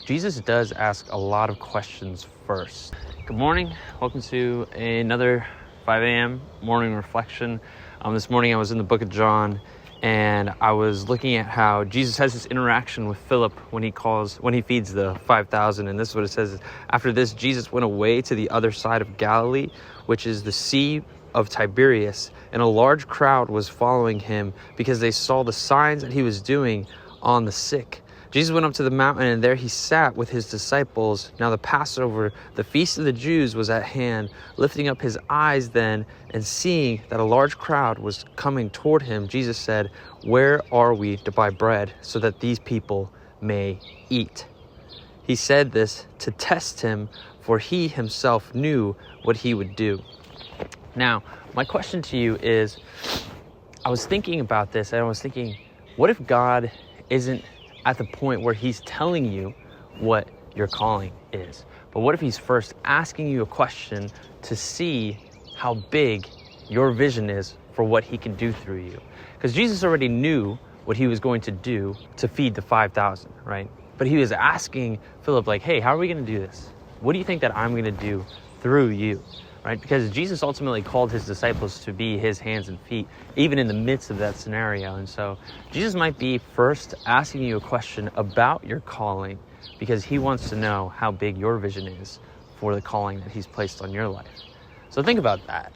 Jesus does ask a lot of questions first. Good morning. Welcome to another 5 a.m. morning reflection. This morning I was in the book of John, and I was looking at how Jesus has this interaction with Philip when he feeds the 5,000. And this is what it says. After this, Jesus went away to the other side of Galilee, which is the Sea of Tiberias, and a large crowd was following him because they saw the signs that he was doing on the sick. Jesus went up to the mountain, and there he sat with his disciples. Now the Passover, the feast of the Jews, was at hand. Lifting up his eyes then, and seeing that a large crowd was coming toward him, Jesus said, "Where are we to buy bread so that these people may eat?" He said this to test him, for he himself knew what he would do. Now, my question to you is, I was thinking about this, and I was thinking, what if God isn't at the point where he's telling you what your calling is? But what if he's first asking you a question to see how big your vision is for what he can do through you? Because Jesus already knew what he was going to do to feed the 5,000, right? But he was asking Philip, like, hey, how are we going to do this? What do you think that I'm going to do through you? Right? Because Jesus ultimately called his disciples to be his hands and feet, even in the midst of that scenario. And so Jesus might be first asking you a question about your calling because he wants to know how big your vision is for the calling that he's placed on your life. So think about that.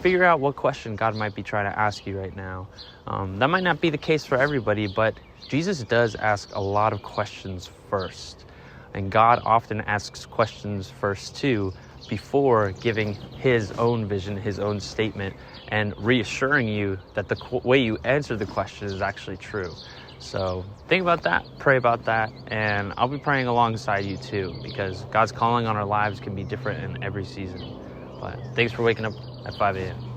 Figure out what question God might be trying to ask you right now. That might not be the case for everybody, but Jesus does ask a lot of questions first. And God often asks questions first too, before giving his own vision, his own statement, and reassuring you that the way you answer the question is actually true. So think about that, pray about that, and I'll be praying alongside you too, because God's calling on our lives can be different in every season. But thanks for waking up at 5 a.m.